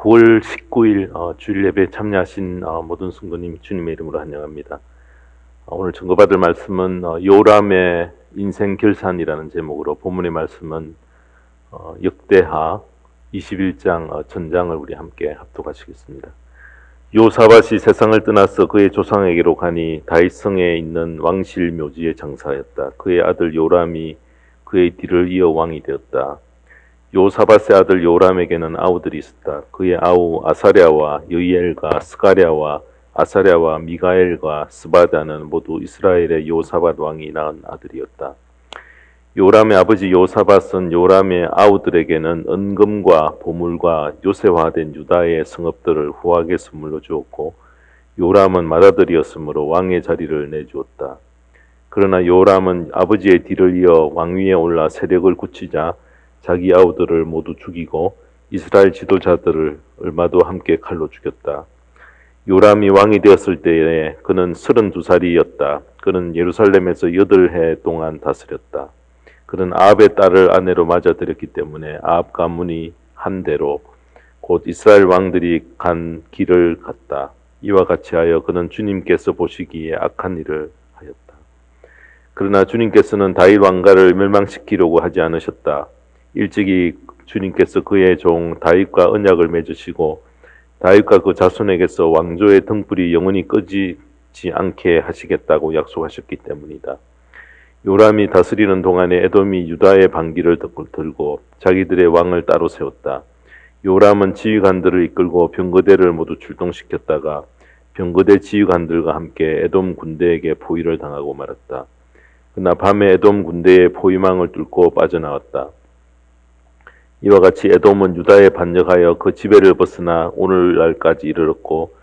9월 19일 주일 예배에 참여하신 모든 성도님 주님의 이름으로 환영합니다. 오늘 증거받을 말씀은 요람의 인생 결산이라는 제목으로 본문의 말씀은 역대하 21장 전장을 우리 함께 합독하시겠습니다. 요사밧이 세상을 떠나서 그의 조상에게로 가니 다윗성에 있는 왕실 묘지에 장사하였다. 그의 아들 요람이 그의 뒤를 이어 왕이 되었다. 요사밧의 아들 요람에게는 아우들이 있었다. 그의 아우 아사랴와 여이엘과 스가랴와 아사랴와 미가엘과 스바다는 모두 이스라엘의 요사밧 왕이 낳은 아들이었다. 요람의 아버지 요사밧은 요람의 아우들에게는 은금과 보물과 요새화된 유다의 성읍들을 후하게 선물로 주었고, 요람은 맏아들이었으므로 왕의 자리를 내주었다. 그러나 요람은 아버지의 뒤를 이어 왕위에 올라 세력을 굳히자 자기 아우들을 모두 죽이고 이스라엘 지도자들을 얼마도 함께 칼로 죽였다. 요람이 왕이 되었을 때에 그는 32살이었다. 그는 예루살렘에서 8해 동안 다스렸다. 그는 아합의 딸을 아내로 맞아들였기 때문에 아합 가문이 한 대로 곧 이스라엘 왕들이 간 길을 갔다. 이와 같이 하여 그는 주님께서 보시기에 악한 일을 하였다. 그러나 주님께서는 다윗 왕가를 멸망시키려고 하지 않으셨다. 일찍이 주님께서 그의 종 다윗과 언약을 맺으시고 다윗과 그 자손에게서 왕조의 등불이 영원히 꺼지지 않게 하시겠다고 약속하셨기 때문이다. 요람이 다스리는 동안에 에돔이 유다의 반기를 들고 자기들의 왕을 따로 세웠다. 요람은 지휘관들을 이끌고 병거대를 모두 출동시켰다가 병거대 지휘관들과 함께 에돔 군대에게 포위를 당하고 말았다. 그러나 밤에 에돔 군대의 포위망을 뚫고 빠져나왔다. 이와 같이 에돔은 유다에 반역하여 그 지배를 벗어나 오늘날까지 이르렀고,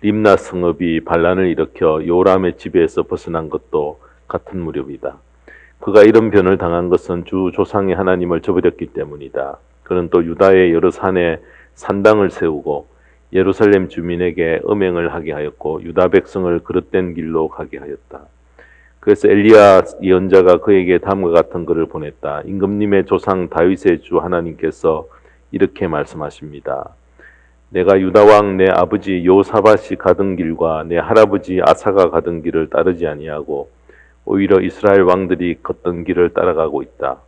림나 성읍이 반란을 일으켜 요람의 지배에서 벗어난 것도 같은 무렵이다. 그가 이런 변을 당한 것은 주 조상의 하나님을 저버렸기 때문이다. 그는 또 유다의 여러 산에 산당을 세우고 예루살렘 주민에게 음행을 하게 하였고 유다 백성을 그릇된 길로 가게 하였다. 그래서 엘리야 예언자가 그에게 다음과 같은 글을 보냈다. 임금님의 조상 다윗의 주 하나님께서 이렇게 말씀하십니다. 내가 유다 왕 내 아버지 요사밧이 가던 길과 내 할아버지 아사가 가던 길을 따르지 아니하고 오히려 이스라엘 왕들이 걷던 길을 따라가고 있다.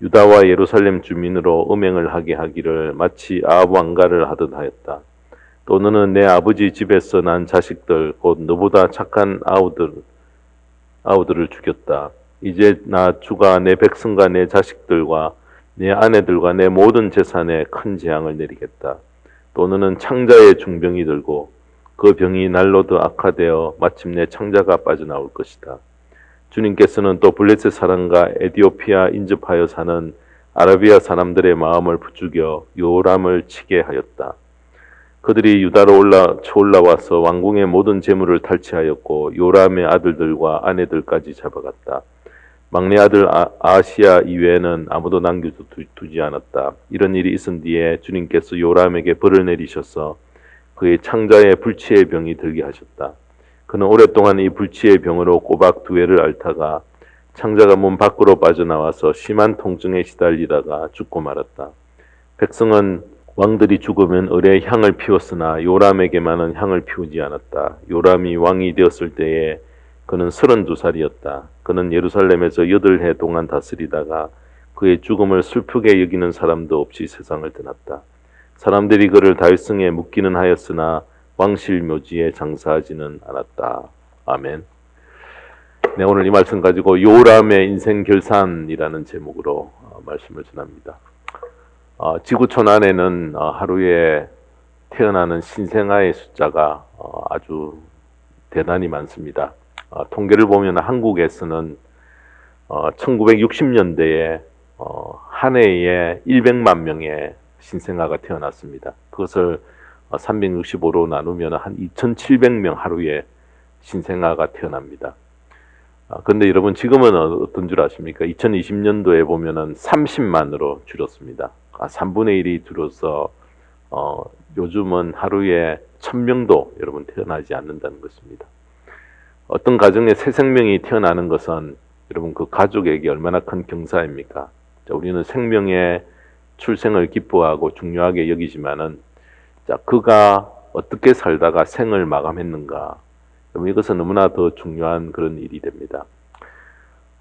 유다와 예루살렘 주민으로 음행을 하게 하기를 마치 아합 왕가를 하듯 하였다. 또 너는 내 아버지 집에서 난 자식들 곧 너보다 착한 아우들을 죽였다. 이제 나 주가 내 백성과 내 자식들과 내 아내들과 내 모든 재산에 큰 재앙을 내리겠다. 또 너는 창자의 중병이 들고 그 병이 날로 더 악화되어 마침내 창자가 빠져나올 것이다. 주님께서는 또 블레셋 사람과 에디오피아 인접하여 사는 아라비아 사람들의 마음을 부추겨 요람을 치게 하였다. 그들이 유다로 올라와서 왕궁의 모든 재물을 탈취하였고 요람의 아들들과 아내들까지 잡아갔다. 막내 아들 아시야 이외에는 아무도 남겨두지 않았다. 이런 일이 있은 뒤에 주님께서 요람에게 벌을 내리셔서 그의 창자에 불치의 병이 들게 하셨다. 그는 오랫동안 이 불치의 병으로 꼬박 2해를 앓다가 창자가 몸 밖으로 빠져나와서 심한 통증에 시달리다가 죽고 말았다. 백성은 왕들이 죽으면 을에 향을 피웠으나 요람에게만은 향을 피우지 않았다. 요람이 왕이 되었을 때에 그는 32살이었다. 그는 예루살렘에서 8해 동안 다스리다가 그의 죽음을 슬프게 여기는 사람도 없이 세상을 떠났다. 사람들이 그를 다윗성에 묻기는 하였으나 왕실 묘지에 장사하지는 않았다. 아멘. 네, 오늘 이 말씀 가지고 요람의 인생 결산이라는 제목으로 말씀을 전합니다. 지구촌 안에는 하루에 태어나는 신생아의 숫자가 아주 대단히 많습니다. 통계를 보면 한국에서는 1960년대에 한 해에 100만 명의 신생아가 태어났습니다. 그것을 365로 나누면 한 2,700명 하루에 신생아가 태어납니다. 그런데 여러분 지금은 어떤 줄 아십니까? 2020년도에 보면은 30만으로 줄었습니다. 3분의 1이 줄어서 요즘은 하루에 1000명도 여러분 태어나지 않는다는 것입니다. 어떤 가정에 새 생명이 태어나는 것은 여러분 그 가족에게 얼마나 큰 경사입니까? 우리는 생명의 출생을 기뻐하고 중요하게 여기지만은 자, 그가 어떻게 살다가 생을 마감했는가. 이것은 너무나 더 중요한 그런 일이 됩니다.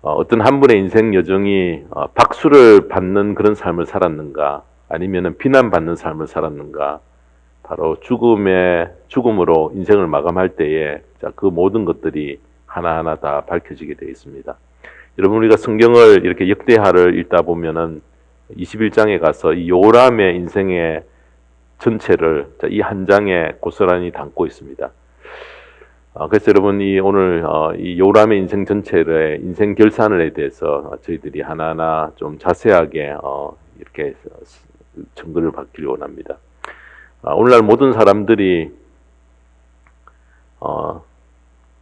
어떤 한 분의 인생 여정이 박수를 받는 그런 삶을 살았는가, 아니면 비난받는 삶을 살았는가, 바로 죽음으로 인생을 마감할 때에 그 모든 것들이 하나하나 다 밝혀지게 되어 있습니다. 여러분, 우리가 성경을 이렇게 역대하를 읽다 보면은 21장에 가서 이 요람의 인생의 전체를 이 한 장에 고스란히 담고 있습니다. 그래서 여러분, 오늘 이 요람의 인생 전체의 인생 결산에 대해서 저희들이 하나하나 좀 자세하게 이렇게 증거를 받기를 원합니다. 오늘날 모든 사람들이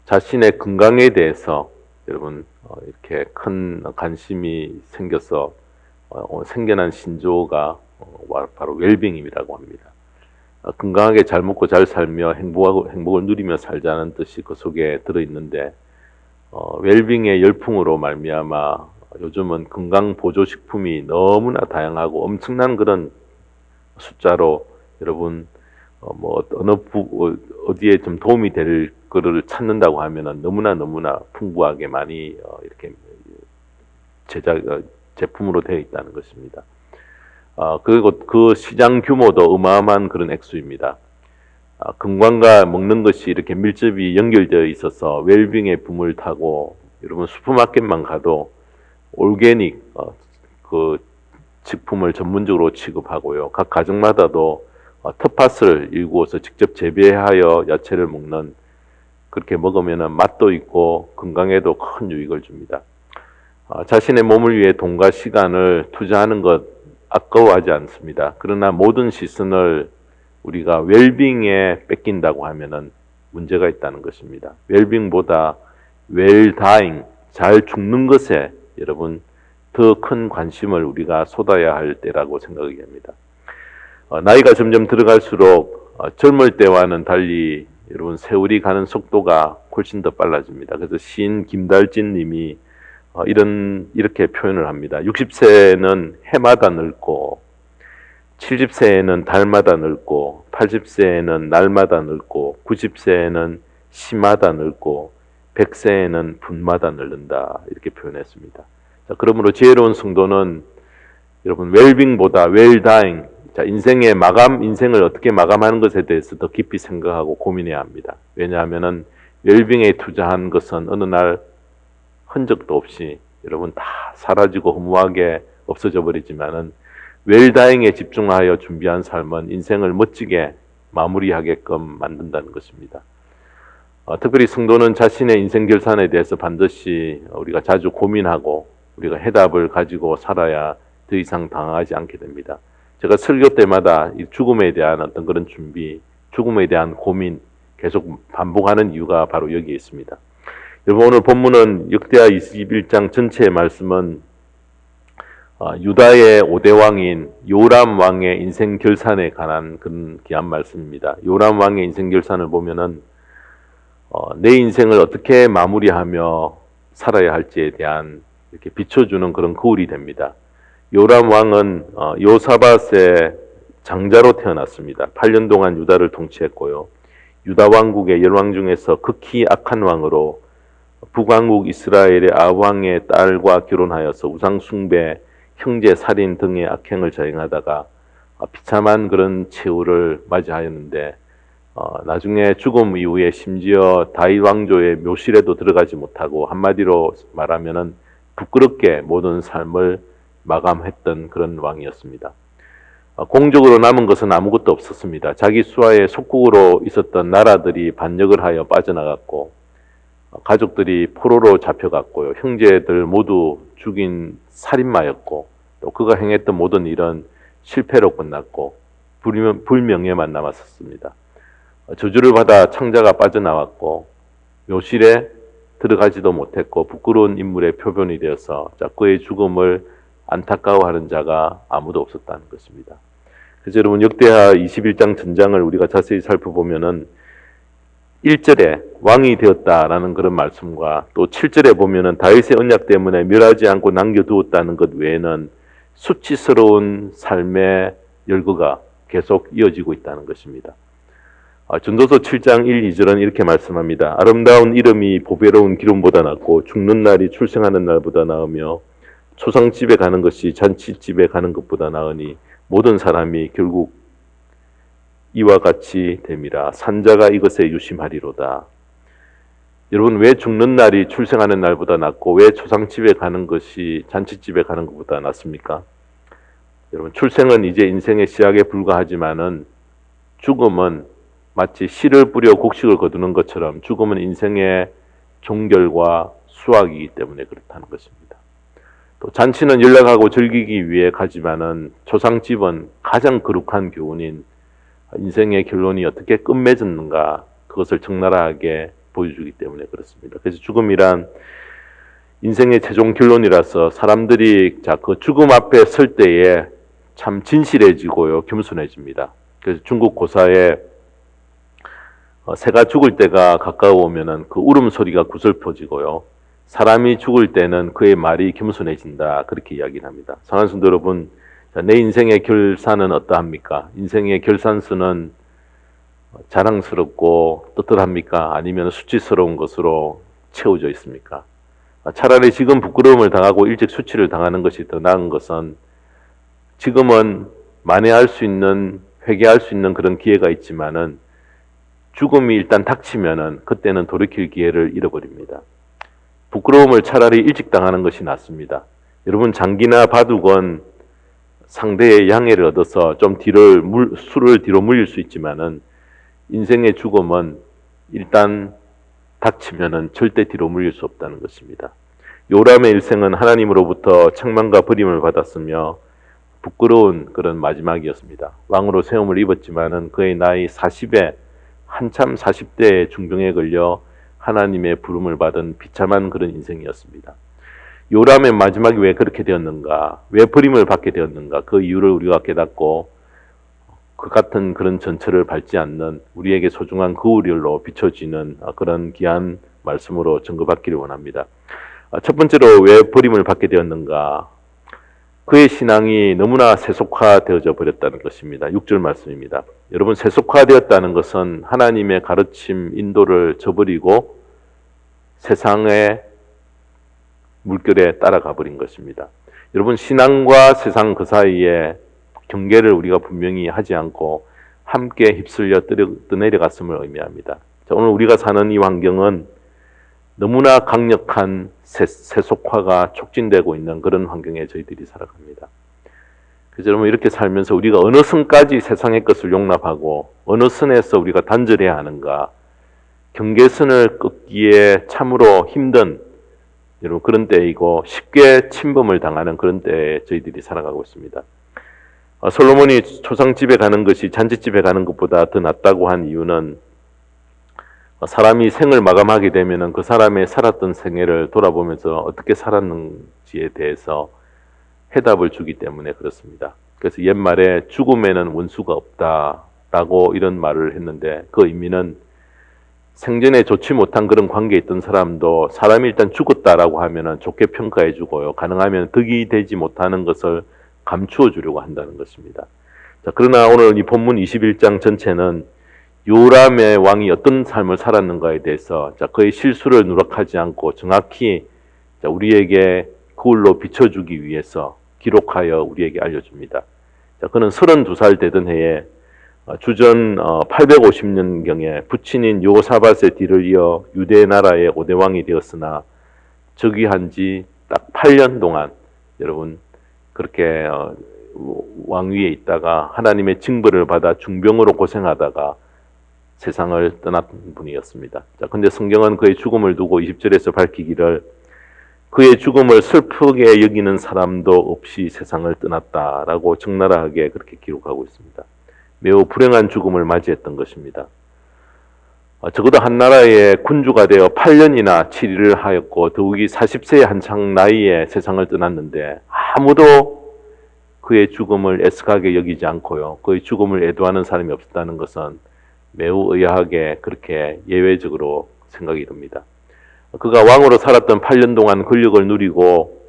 자신의 건강에 대해서 여러분 이렇게 큰 관심이 생겨서 생겨난 신조어가 바로 웰빙이라고 합니다. 건강하게 잘 먹고 잘 살며 행복을 누리며 살자는 뜻이 그 속에 들어있는데, 웰빙의 열풍으로 말미암아 요즘은 건강 보조식품이 너무나 다양하고 엄청난 그런 숫자로 여러분 어디에 좀 도움이 될 거를 찾는다고 하면은 너무나 풍부하게 많이 이렇게 제품으로 되어 있다는 것입니다. 그리고 그 시장 규모도 어마어마한 그런 액수입니다. 건강과 먹는 것이 이렇게 밀접히 연결되어 있어서 웰빙의 붐을 타고, 여러분 슈퍼마켓만 가도 올게닉 그 식품을 전문적으로 취급하고요. 각 가정마다도 텃밭을 일구어서 직접 재배하여 야채를 먹는, 그렇게 먹으면 맛도 있고 건강에도 큰 유익을 줍니다. 자신의 몸을 위해 돈과 시간을 투자하는 것 아까워하지 않습니다. 그러나 모든 시선을 우리가 웰빙에 뺏긴다고 하면은 문제가 있다는 것입니다. 웰빙보다 웰다잉, 잘 죽는 것에 여러분 더 큰 관심을 우리가 쏟아야 할 때라고 생각이 됩니다. 나이가 점점 들어갈수록 젊을 때와는 달리 여러분 세월이 가는 속도가 훨씬 더 빨라집니다. 그래서 시인 김달진 님이 이렇게 표현을 합니다. 60세는 해마다 늙고, 70세에는 달마다 늙고, 80세에는 날마다 늙고, 90세에는 시마다 늙고, 100세에는 분마다 늙는다. 이렇게 표현했습니다. 자, 그러므로 지혜로운 성도는 여러분 웰빙보다 웰다잉, 인생을 어떻게 마감하는 것에 대해서 더 깊이 생각하고 고민해야 합니다. 왜냐하면은 웰빙에 투자한 것은 어느 날 흔적도 없이 여러분 다 사라지고 허무하게 없어져 버리지만은 웰다잉에 집중하여 준비한 삶은 인생을 멋지게 마무리하게끔 만든다는 것입니다. 특별히 성도는 자신의 인생 결산에 대해서 반드시 우리가 자주 고민하고 우리가 해답을 가지고 살아야 더 이상 당하지 않게 됩니다. 제가 설교 때마다 이 죽음에 대한 어떤 그런 준비, 죽음에 대한 고민 계속 반복하는 이유가 바로 여기에 있습니다. 여러분, 오늘 본문은 역대하 21장 전체의 말씀은 유다의 5대 왕인 요람 왕의 인생 결산에 관한 그런 귀한 말씀입니다. 요람 왕의 인생 결산을 보면은 내 인생을 어떻게 마무리하며 살아야 할지에 대한 이렇게 비춰주는 그런 거울이 됩니다. 요람 왕은 요사밧의 장자로 태어났습니다. 8년 동안 유다를 통치했고요. 유다 왕국의 10왕 중에서 극히 악한 왕으로 북왕국 이스라엘의 아왕의 딸과 결혼하여서 우상 숭배, 형제 살인 등의 악행을 자행하다가 비참한 그런 최후를 맞이하였는데, 나중에 죽음 이후에 심지어 다윗 왕조의 묘실에도 들어가지 못하고 한마디로 말하면은 부끄럽게 모든 삶을 마감했던 그런 왕이었습니다. 공적으로 남은 것은 아무것도 없었습니다. 자기 수하에 속국으로 있었던 나라들이 반역을 하여 빠져나갔고, 가족들이 포로로 잡혀갔고요. 형제들 모두 죽인 살인마였고, 또 그가 행했던 모든 일은 실패로 끝났고 불명예만 남았었습니다. 저주를 받아 창자가 빠져나왔고 묘실에 들어가지도 못했고 부끄러운 인물의 표본이 되어서 그의 죽음을 안타까워하는 자가 아무도 없었다는 것입니다. 그래서 여러분 역대하 21장 전장을 우리가 자세히 살펴보면은 1절에 왕이 되었다라는 그런 말씀과 또 7절에 보면은 다윗의 언약 때문에 멸하지 않고 남겨두었다는 것 외에는 수치스러운 삶의 열거가 계속 이어지고 있다는 것입니다. 전도서 7장 1, 2절은 이렇게 말씀합니다. 아름다운 이름이 보배로운 기름보다 낫고 죽는 날이 출생하는 날보다 나으며 초상집에 가는 것이 잔치집에 가는 것보다 나으니 모든 사람이 결국 이와 같이 됨이라. 산자가 이것에 유심하리로다. 여러분, 왜 죽는 날이 출생하는 날보다 낫고 왜 초상집에 가는 것이 잔치집에 가는 것보다 낫습니까? 여러분, 출생은 이제 인생의 시작에 불과하지만은 죽음은 마치 씨를 뿌려 곡식을 거두는 것처럼 죽음은 인생의 종결과 수확이기 때문에 그렇다는 것입니다. 또 잔치는 연락하고 즐기기 위해 가지만은 초상집은 가장 거룩한 교훈인 인생의 결론이 어떻게 끝맺었는가, 그것을 적나라하게 보여주기 때문에 그렇습니다. 그래서 죽음이란 인생의 최종 결론이라서 사람들이 그 죽음 앞에 설 때에 참 진실해지고요, 겸손해집니다. 그래서 중국 고사에 새가 죽을 때가 가까워오면은 그 울음소리가 구슬퍼지고요, 사람이 죽을 때는 그의 말이 겸손해진다, 그렇게 이야기를 합니다. 사랑하는 성도 여러분, 내 인생의 결산은 어떠합니까? 인생의 결산서는 자랑스럽고 떳떳합니까? 아니면 수치스러운 것으로 채워져 있습니까? 차라리 지금 부끄러움을 당하고 일찍 수치를 당하는 것이 더 나은 것은, 지금은 만회할 수 있는, 회개할 수 있는 그런 기회가 있지만은 죽음이 일단 닥치면은 그때는 돌이킬 기회를 잃어버립니다. 부끄러움을 차라리 일찍 당하는 것이 낫습니다. 여러분, 장기나 바둑은 상대의 양해를 얻어서 좀 수를 뒤로 물릴 수 있지만은 인생의 죽음은 일단 닥치면은 절대 뒤로 물릴 수 없다는 것입니다. 요람의 일생은 하나님으로부터 책망과 버림을 받았으며 부끄러운 그런 마지막이었습니다. 왕으로 세움을 입었지만은 그의 나이 40에 한참 40대의 중병에 걸려 하나님의 부름을 받은 비참한 그런 인생이었습니다. 요람의 마지막이 왜 그렇게 되었는가, 왜 버림을 받게 되었는가, 그 이유를 우리가 깨닫고 그 같은 그런 전철을 밟지 않는 우리에게 소중한 그우리로 비춰지는 그런 귀한 말씀으로 증거받기를 원합니다. 첫 번째로 왜 버림을 받게 되었는가, 그의 신앙이 너무나 세속화되어져 버렸다는 것입니다. 6절 말씀입니다. 여러분, 세속화되었다는 것은 하나님의 가르침, 인도를 저버리고 세상의 물결에 따라가 버린 것입니다. 여러분, 신앙과 세상 그 사이에 경계를 우리가 분명히 하지 않고 함께 휩쓸려 떠내려갔음을 의미합니다. 자, 오늘 우리가 사는 이 환경은 너무나 강력한 세속화가 촉진되고 있는 그런 환경에 저희들이 살아갑니다. 그래서 여러분, 이렇게 살면서 우리가 어느 선까지 세상의 것을 용납하고 어느 선에서 우리가 단절해야 하는가, 경계선을 끊기에 참으로 힘든 여러분 그런 때이고 쉽게 침범을 당하는 그런 때에 저희들이 살아가고 있습니다. 솔로몬이 초상집에 가는 것이 잔치집에 가는 것보다 더 낫다고 한 이유는 사람이 생을 마감하게 되면 그 사람의 살았던 생애를 돌아보면서 어떻게 살았는지에 대해서 해답을 주기 때문에 그렇습니다. 그래서 옛말에 죽음에는 원수가 없다라고 이런 말을 했는데, 그 의미는 생전에 좋지 못한 그런 관계에 있던 사람도 사람이 일단 죽었다라고 하면은 좋게 평가해 주고요, 가능하면 득이 되지 못하는 것을 감추어 주려고 한다는 것입니다. 자, 그러나 오늘 이 본문 21장 전체는 요람의 왕이 어떤 삶을 살았는가에 대해서 그의 실수를 누락하지 않고 정확히 우리에게 거울로 비춰주기 위해서 기록하여 우리에게 알려줍니다. 그는 32살 되던 해에 주전 850년경에 부친인 요사밧의 뒤를 이어 유대 나라의 5대 왕이 되었으나 즉위한 지 딱 8년 동안 여러분 그렇게 왕위에 있다가 하나님의 징벌을 받아 중병으로 고생하다가 세상을 떠난 분이었습니다. 자, 근데 성경은 그의 죽음을 두고 20절에서 밝히기를 그의 죽음을 슬프게 여기는 사람도 없이 세상을 떠났다라고 적나라하게 그렇게 기록하고 있습니다. 매우 불행한 죽음을 맞이했던 것입니다. 적어도 한 나라의 군주가 되어 8년이나 치리를 하였고 더욱이 40세의 한창 나이에 세상을 떠났는데 아무도 그의 죽음을 애석하게 여기지 않고요, 그의 죽음을 애도하는 사람이 없었다는 것은 매우 의아하게 그렇게 예외적으로 생각이 듭니다. 그가 왕으로 살았던 8년 동안 권력을 누리고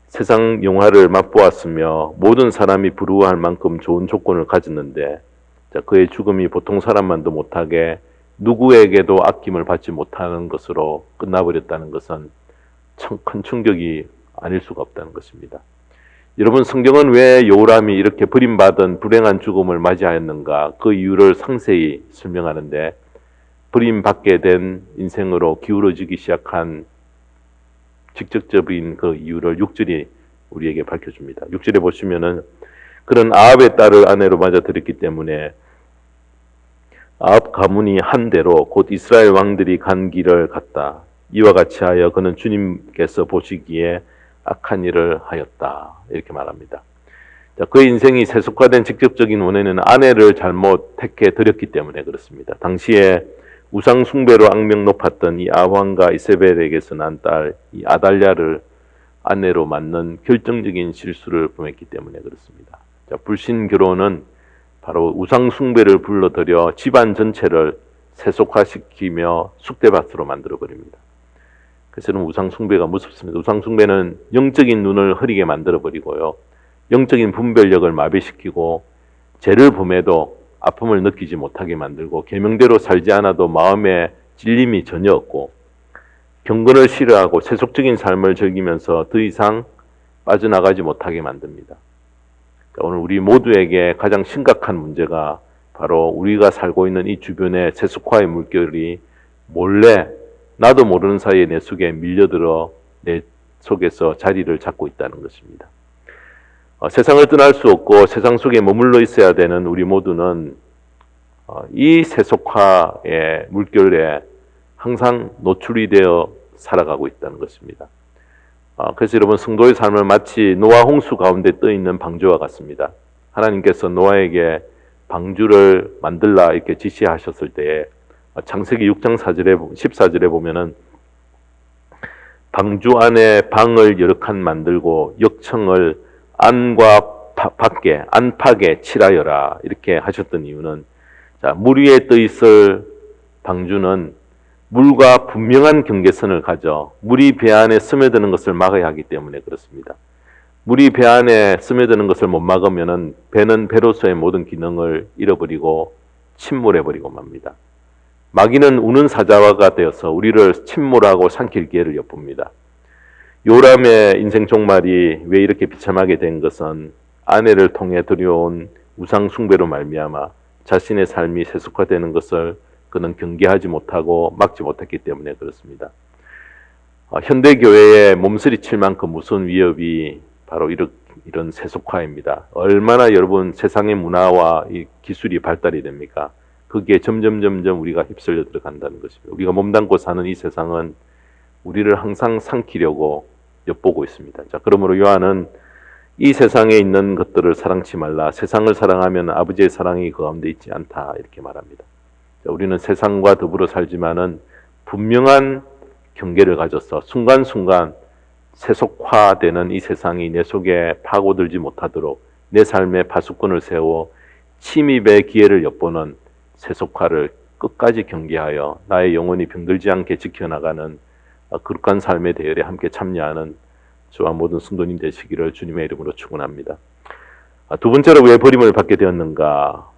세상 영화를 맛보았으며 모든 사람이 부러워할 만큼 좋은 조건을 가졌는데 그의 죽음이 보통 사람만도 못하게 누구에게도 아낌을 받지 못하는 것으로 끝나버렸다는 것은 큰 충격이 아닐 수가 없다는 것입니다. 여러분, 성경은 왜 요람이 이렇게 버림받은 불행한 죽음을 맞이하였는가, 그 이유를 상세히 설명하는데, 버림받게 된 인생으로 기울어지기 시작한 직접적인 그 이유를 6절이 우리에게 밝혀줍니다. 6절에 보시면은, 그런 아합의 딸을 아내로 맞아들였기 때문에 아합 가문이 한 대로 곧 이스라엘 왕들이 간 길을 갔다. 이와 같이 하여 그는 주님께서 보시기에 악한 일을 하였다. 이렇게 말합니다. 자, 그의 인생이 세속화된 직접적인 원인은 아내를 잘못 택해 드렸기 때문에 그렇습니다. 당시에 우상 숭배로 악명 높았던 이 아황과 이세벨에게서 난 딸 이 아달랴를 아내로 맞는 결정적인 실수를 범했기 때문에 그렇습니다. 자, 불신 결혼은 바로 우상 숭배를 불러들여 집안 전체를 세속화시키며 쑥대밭으로 만들어 버립니다. 그래서 우상 숭배가 무섭습니다. 우상 숭배는 영적인 눈을 흐리게 만들어 버리고요, 영적인 분별력을 마비시키고 죄를 범해도 아픔을 느끼지 못하게 만들고 계명대로 살지 않아도 마음에 찔림이 전혀 없고 경건을 싫어하고 세속적인 삶을 즐기면서 더 이상 빠져나가지 못하게 만듭니다. 오늘 우리 모두에게 가장 심각한 문제가 바로 우리가 살고 있는 이 주변의 세속화의 물결이 몰래 나도 모르는 사이에 내 속에 밀려들어 내 속에서 자리를 잡고 있다는 것입니다. 세상을 떠날 수 없고 세상 속에 머물러 있어야 되는 우리 모두는 이 세속화의 물결에 항상 노출이 되어 살아가고 있다는 것입니다. 그래서 여러분, 성도의 삶을 마치 노아 홍수 가운데 떠 있는 방주와 같습니다. 하나님께서 노아에게 방주를 만들라 이렇게 지시하셨을 때에 창세기 6장 14절에 보면은 방주 안에 방을 여러 칸 만들고 역청을 안과 밖에 안팎에 칠하여라 이렇게 하셨던 이유는, 자, 물 위에 떠 있을 방주는 물과 분명한 경계선을 가져 물이 배 안에 스며드는 것을 막아야 하기 때문에 그렇습니다. 물이 배 안에 스며드는 것을 못 막으면은 배는 배로서의 모든 기능을 잃어버리고 침몰해버리고 맙니다. 마귀는 우는 사자화가 되어서 우리를 침몰하고 삼킬 기회를 엿봅니다. 요람의 인생 종말이 왜 이렇게 비참하게 된 것은 아내를 통해 들여온 우상 숭배로 말미암아 자신의 삶이 세속화되는 것을 그는 경계하지 못하고 막지 못했기 때문에 그렇습니다. 현대 교회에 몸서리칠 만큼 무서운 위협이 바로 이런 세속화입니다. 얼마나 여러분 세상의 문화와 이 기술이 발달이 됩니까? 거기에 점점 우리가 휩쓸려 들어간다는 것입니다. 우리가 몸담고 사는 이 세상은 우리를 항상 삼키려고 엿보고 있습니다. 자, 그러므로 요한은 이 세상에 있는 것들을 사랑치 말라. 세상을 사랑하면 아버지의 사랑이 그 가운데 있지 않다. 이렇게 말합니다. 자, 우리는 세상과 더불어 살지만은 분명한 경계를 가져서 순간순간 세속화되는 이 세상이 내 속에 파고들지 못하도록 내 삶에 파수꾼을 세워 침입의 기회를 엿보는 세속화를 끝까지 경계하여 나의 영혼이 병들지 않게 지켜나가는 거룩한 삶의 대열에 함께 참여하는 저와 모든 성도님 되시기를 주님의 이름으로 축원합니다. 두 번째로 왜 버림을 받게 되었는가?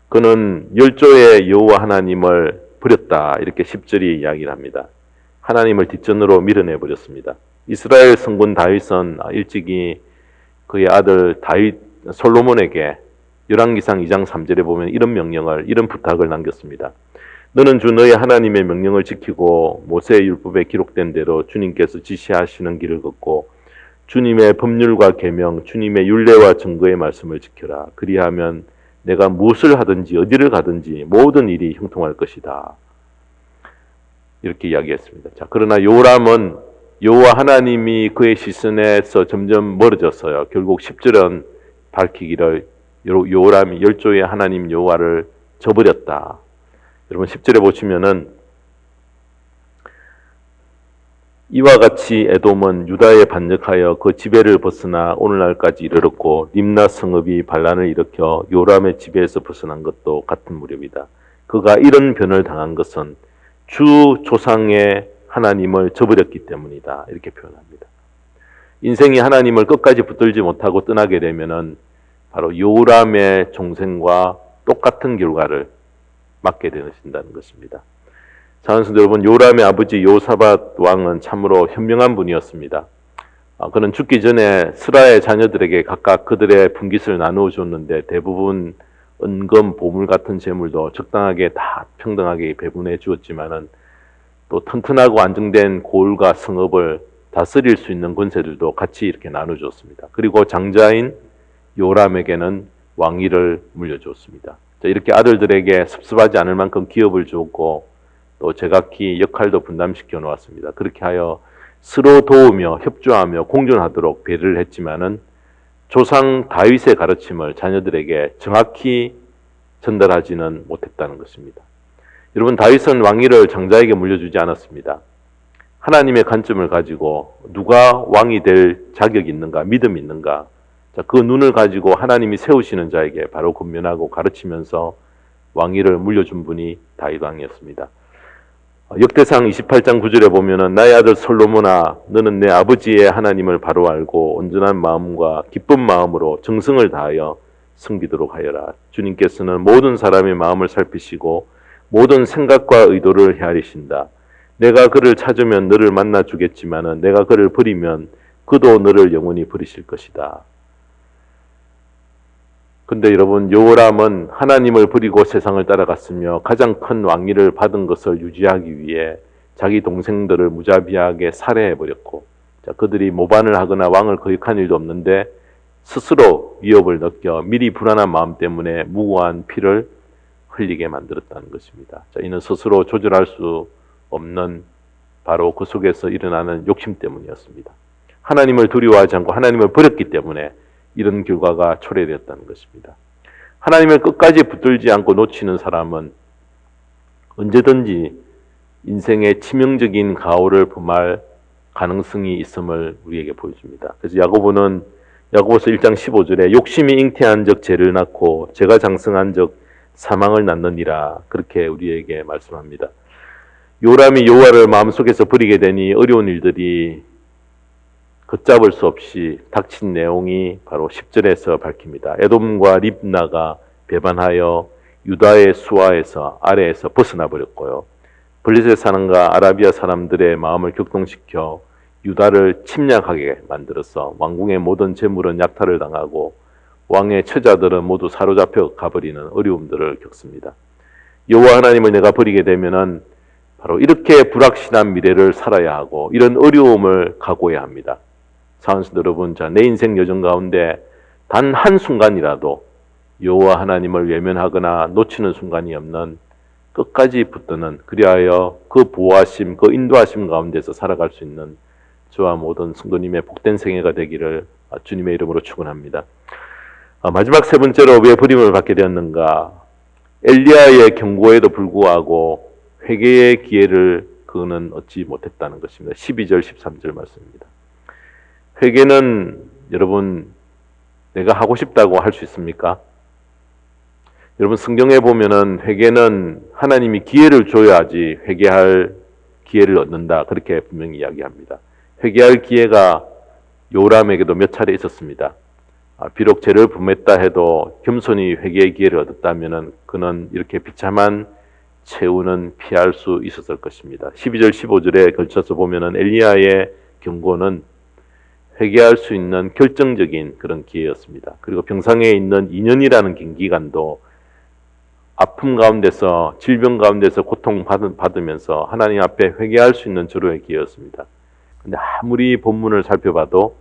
그는 열조의 여호와 하나님을 버렸다. 이렇게 10절이 이야기를 합니다. 하나님을 뒷전으로 밀어내 버렸습니다. 이스라엘 성군 다윗은 일찍이 그의 아들 다윗 솔로몬에게 열왕기상 2장 3절에 보면 이런 부탁을 남겼습니다. 너는 주 너의 하나님의 명령을 지키고 모세의 율법에 기록된 대로 주님께서 지시하시는 길을 걷고 주님의 법률과 계명, 주님의 율례와 증거의 말씀을 지켜라. 그리하면 내가 무엇을 하든지 어디를 가든지 모든 일이 형통할 것이다. 이렇게 이야기했습니다. 자, 그러나 요람은 여호와 하나님이 그의 시선에서 점점 멀어졌어요. 결국 10절은 밝히기를 요람이 열조의 하나님 여호와를 저버렸다. 여러분 10절에 보시면은 이와 같이 에돔은 유다에 반역하여 그 지배를 벗어나 오늘날까지 이르렀고 림나 성읍이 반란을 일으켜 요람의 지배에서 벗어난 것도 같은 무렵이다. 그가 이런 변을 당한 것은 주 조상의 하나님을 저버렸기 때문이다. 이렇게 표현합니다. 인생이 하나님을 끝까지 붙들지 못하고 떠나게 되면은 바로 요람의 종생과 똑같은 결과를 맞게 되신다는 것입니다. 사랑하는 성도 여러분, 요람의 아버지 요사밧 왕은 참으로 현명한 분이었습니다. 그는 죽기 전에 스라의 자녀들에게 각각 그들의 분깃을 나누어 줬는데 대부분 은금, 보물 같은 재물도 적당하게 다 평등하게 배분해 주었지만은 또 튼튼하고 안정된 고을과 성읍을 다스릴 수 있는 권세들도 같이 이렇게 나눠줬습니다. 그리고 장자인 요람에게는 왕위를 물려주었습니다. 이렇게 아들들에게 섭섭하지 않을 만큼 기업을 주었고 또 제각기 역할도 분담시켜 놓았습니다. 그렇게 하여 서로 도우며 협조하며 공존하도록 배려를 했지만은 조상 다윗의 가르침을 자녀들에게 정확히 전달하지는 못했다는 것입니다. 여러분, 다윗은 왕위를 장자에게 물려주지 않았습니다. 하나님의 관점을 가지고 누가 왕이 될 자격이 있는가, 믿음이 있는가, 그 눈을 가지고 하나님이 세우시는 자에게 바로 권면하고 가르치면서 왕위를 물려준 분이 다윗 왕이었습니다. 역대상 28장 9절에 보면은 나의 아들 솔로몬아, 너는 내 아버지의 하나님을 바로 알고 온전한 마음과 기쁜 마음으로 정성을 다하여 섬기도록 하여라. 주님께서는 모든 사람의 마음을 살피시고 모든 생각과 의도를 헤아리신다. 내가 그를 찾으면 너를 만나 주겠지만은 내가 그를 버리면 그도 너를 영원히 버리실 것이다. 근데 여러분, 요람은 하나님을 버리고 세상을 따라갔으며 가장 큰 왕위를 받은 것을 유지하기 위해 자기 동생들을 무자비하게 살해해버렸고, 그들이 모반을 하거나 왕을 거역한 일도 없는데 스스로 위협을 느껴 미리 불안한 마음 때문에 무고한 피를 흘리게 만들었다는 것입니다. 이는 스스로 조절할 수 없는 바로 그 속에서 일어나는 욕심 때문이었습니다. 하나님을 두려워하지 않고 하나님을 버렸기 때문에 이런 결과가 초래되었다는 것입니다. 하나님을 끝까지 붙들지 않고 놓치는 사람은 언제든지 인생의 치명적인 가오를 범할 가능성이 있음을 우리에게 보여줍니다. 그래서 야고보서 1장 15절에 욕심이 잉태한 적 죄를 낳고 죄가 장성한 적 사망을 낳느니라, 그렇게 우리에게 말씀합니다. 요람이 여호와를 마음속에서 버리게 되니 어려운 일들이 걷잡을 수 없이 닥친 내용이 바로 10절에서 밝힙니다. 에돔과 립나가 배반하여 유다의 수하에서 아래에서 벗어나 버렸고요. 블레셋 사람과 아라비아 사람들의 마음을 격동시켜 유다를 침략하게 만들어서 왕궁의 모든 재물은 약탈을 당하고 왕의 처자들은 모두 사로잡혀 가버리는 어려움들을 겪습니다. 여호와 하나님을 내가 버리게 되면은 바로 이렇게 불확실한 미래를 살아야 하고 이런 어려움을 각오해야 합니다. 사랑하는 여러분, 내 인생 여정 가운데 단 한순간이라도 여호와 하나님을 외면하거나 놓치는 순간이 없는 끝까지 붙드는, 그리하여 그 보호하심, 그 인도하심 가운데서 살아갈 수 있는 저와 모든 성도님의 복된 생애가 되기를 주님의 이름으로 축원합니다. 마지막 세 번째로 왜 버림을 받게 되었는가? 엘리야의 경고에도 불구하고 회개의 기회를 그는 얻지 못했다는 것입니다. 12절, 13절 말씀입니다. 회개는 여러분, 내가 하고 싶다고 할 수 있습니까? 여러분, 성경에 보면은 회개는 하나님이 기회를 줘야지 회개할 기회를 얻는다, 그렇게 분명히 이야기합니다. 회개할 기회가 요람에게도 몇 차례 있었습니다. 비록 죄를 범했다 해도 겸손히 회개의 기회를 얻었다면은 그는 이렇게 비참한 최후는 피할 수 있었을 것입니다. 12절, 15절에 걸쳐서 보면은 엘리야의 경고는 회개할 수 있는 결정적인 그런 기회였습니다. 그리고 병상에 있는 2년이라는 긴 기간도 아픔 가운데서, 질병 가운데서 고통받으면서 하나님 앞에 회개할 수 있는 절호의 기회였습니다. 근데 아무리 본문을 살펴봐도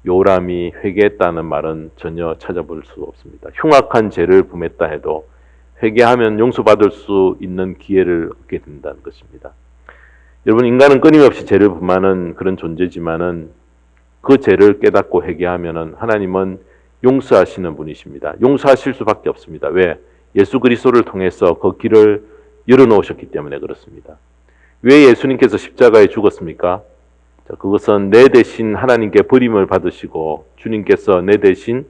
요람이 회개했다는 말은 전혀 찾아볼 수 없습니다. 흉악한 죄를 범했다 해도 회개하면 용서받을 수 있는 기회를 얻게 된다는 것입니다. 여러분, 인간은 끊임없이 죄를 범하는 그런 존재지만은 그 죄를 깨닫고 회개하면은 하나님은 용서하시는 분이십니다. 용서하실 수밖에 없습니다. 왜? 예수 그리스도를 통해서 그 길을 열어놓으셨기 때문에 그렇습니다. 왜 예수님께서 십자가에 죽었습니까? 그것은 내 대신 하나님께 버림을 받으시고 주님께서 내 대신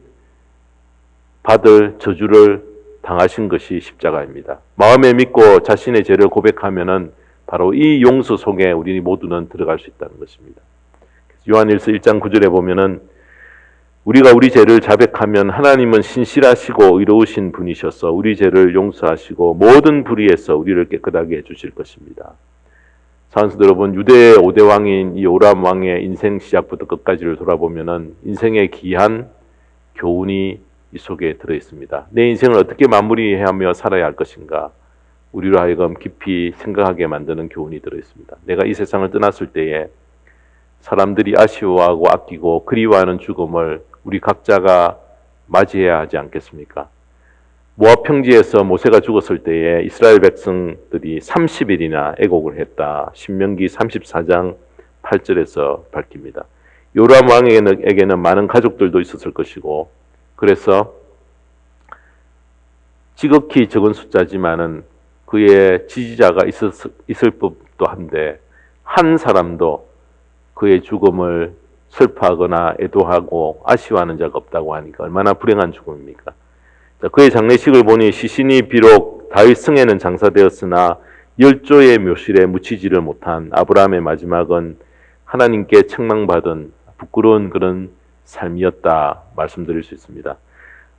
받을 저주를 당하신 것이 십자가입니다. 마음에 믿고 자신의 죄를 고백하면은 바로 이 용서 속에 우리 모두는 들어갈 수 있다는 것입니다. 요한일서 1장 9절에 보면은 우리가 우리 죄를 자백하면 하나님은 신실하시고 의로우신 분이셔서 우리 죄를 용서하시고 모든 불의에서 우리를 깨끗하게 해주실 것입니다. 사랑하는 여러분, 유대의 5대 왕인 이 요람 왕의 인생 시작부터 끝까지를 돌아보면은 인생의 귀한 교훈이 이 속에 들어 있습니다. 내 인생을 어떻게 마무리하며 살아야 할 것인가, 우리로 하여금 깊이 생각하게 만드는 교훈이 들어 있습니다. 내가 이 세상을 떠났을 때에 사람들이 아쉬워하고 아끼고 그리워하는 죽음을 우리 각자가 맞이해야 하지 않겠습니까? 모압 평지에서 모세가 죽었을 때에 이스라엘 백성들이 30일이나 애곡을 했다. 신명기 34장 8절에서 밝힙니다. 요람 왕에게는 많은 가족들도 있었을 것이고, 그래서 지극히 적은 숫자지만은 그의 지지자가 있을 법도 한데 한 사람도 그의 죽음을 슬퍼하거나 애도하고 아쉬워하는 자가 없다고 하니까 얼마나 불행한 죽음입니까? 그의 장례식을 보니 시신이 비록 다윗 승에는 장사되었으나 열조의 묘실에 묻히지를 못한 아브라함의 마지막은 하나님께 책망받은 부끄러운 그런 삶이었다 말씀드릴 수 있습니다.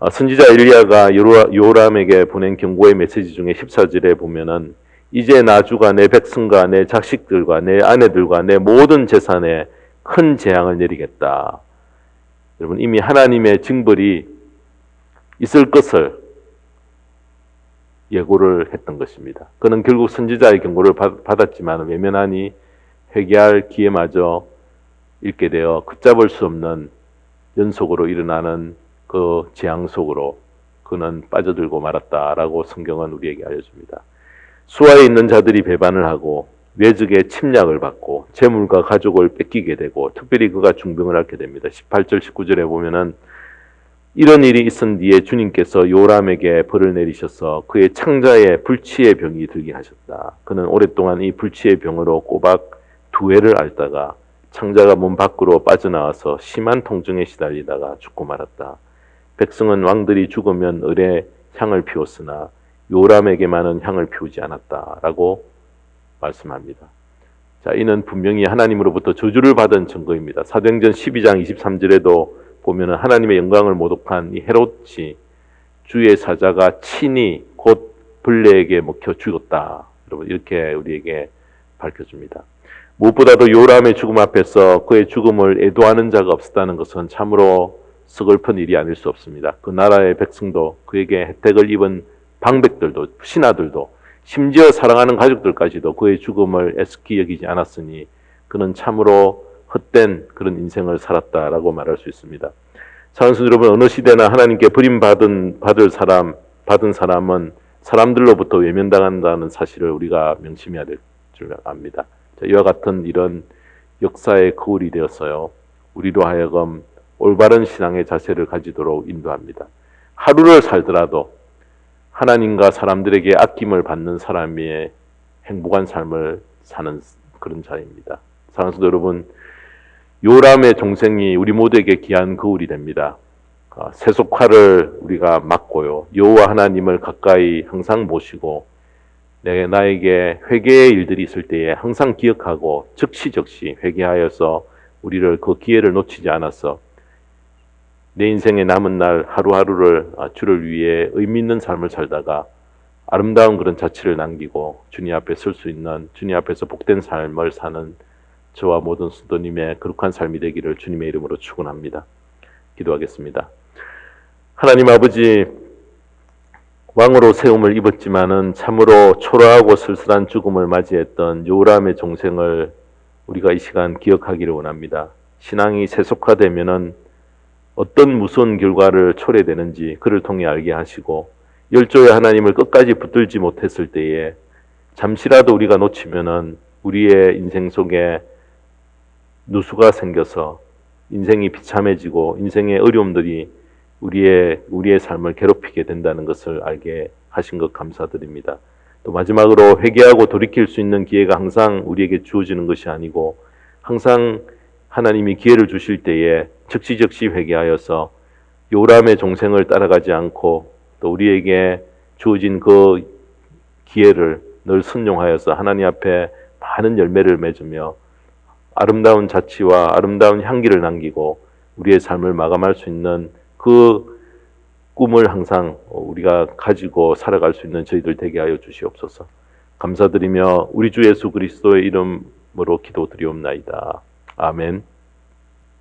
선지자 엘리야가 요람에게 보낸 경고의 메시지 중에 14절에 보면은 이제 나주가 내 백성과 내 자식들과 내 아내들과 내 모든 재산에 큰 재앙을 내리겠다. 여러분, 이미 하나님의 징벌이 있을 것을 예고를 했던 것입니다. 그는 결국 선지자의 경고를 받았지만 외면하니 회개할 기회마저 잃게 되어 걷잡을 수 없는 연속으로 일어나는 그 재앙 속으로 그는 빠져들고 말았다라고 성경은 우리에게 알려줍니다. 수하에 있는 자들이 배반을 하고 외적의 침략을 받고 재물과 가족을 뺏기게 되고 특별히 그가 중병을 앓게 됩니다. 18절 19절에 보면은 이런 일이 있은 뒤에 주님께서 요람에게 벌을 내리셔서 그의 창자에 불치의 병이 들게 하셨다. 그는 오랫동안 이 불치의 병으로 꼬박 2해를 앓다가 창자가 몸 밖으로 빠져나와서 심한 통증에 시달리다가 죽고 말았다. 백성은 왕들이 죽으면 을에 향을 피웠으나 요람에게만은 향을 피우지 않았다라고 말씀합니다. 자, 이는 분명히 하나님으로부터 저주를 받은 증거입니다. 사도행전 12장 23절에도 보면은 하나님의 영광을 모독한 이 헤롯이 주의 사자가 친히 곧 벌레에게 먹혀 죽었다. 여러분, 이렇게 우리에게 밝혀줍니다. 무엇보다도 요람의 죽음 앞에서 그의 죽음을 애도하는 자가 없었다는 것은 참으로 서글픈 일이 아닐 수 없습니다. 그 나라의 백성도 그에게 혜택을 입은 방백들도 신하들도 심지어 사랑하는 가족들까지도 그의 죽음을 애석히 여기지 않았으니 그는 참으로 헛된 그런 인생을 살았다라고 말할 수 있습니다. 사랑하는 여러분, 어느 시대나 하나님께 버림받은 사람은 사람들로부터 외면당한다는 사실을 우리가 명심해야 될 줄 압니다. 이와 같은 이런 역사의 거울이 되었어요. 우리로 하여금 올바른 신앙의 자세를 가지도록 인도합니다. 하루를 살더라도 하나님과 사람들에게 아낌을 받는 사람의 행복한 삶을 사는 그런 자입니다. 사랑하는 여러분, 요람의 종생이 우리 모두에게 귀한 거울이 됩니다. 세속화를 우리가 막고요. 여호와 하나님을 가까이 항상 모시고 나에게 회개의 일들이 있을 때에 항상 기억하고 즉시 회개하여서 우리를 그 기회를 놓치지 않아서 내 인생의 남은 날 하루하루를 주를 위해 의미 있는 삶을 살다가 아름다운 그런 자취를 남기고 주님 앞에 설 수 있는, 주님 앞에서 복된 삶을 사는 저와 모든 성도님의 거룩한 삶이 되기를 주님의 이름으로 축원합니다. 기도하겠습니다. 하나님 아버지, 왕으로 세움을 입었지만은 참으로 초라하고 쓸쓸한 죽음을 맞이했던 요람의 종생을 우리가 이 시간 기억하기를 원합니다. 신앙이 세속화되면은 어떤 무서운 결과를 초래되는지 그를 통해 알게 하시고, 열조의 하나님을 끝까지 붙들지 못했을 때에 잠시라도 우리가 놓치면은 우리의 인생 속에 누수가 생겨서 인생이 비참해지고 인생의 어려움들이 우리의 삶을 괴롭히게 된다는 것을 알게 하신 것 감사드립니다. 또 마지막으로 회개하고 돌이킬 수 있는 기회가 항상 우리에게 주어지는 것이 아니고 항상 하나님이 기회를 주실 때에 즉시 회개하여서 요람의 종생을 따라가지 않고 또 우리에게 주어진 그 기회를 늘 순종하여서 하나님 앞에 많은 열매를 맺으며 아름다운 자취와 아름다운 향기를 남기고 우리의 삶을 마감할 수 있는 그 꿈을 항상 우리가 가지고 살아갈 수 있는 저희들 되게 하여 주시옵소서. 감사드리며 우리 주 예수 그리스도의 이름으로 기도드리옵나이다. 아멘.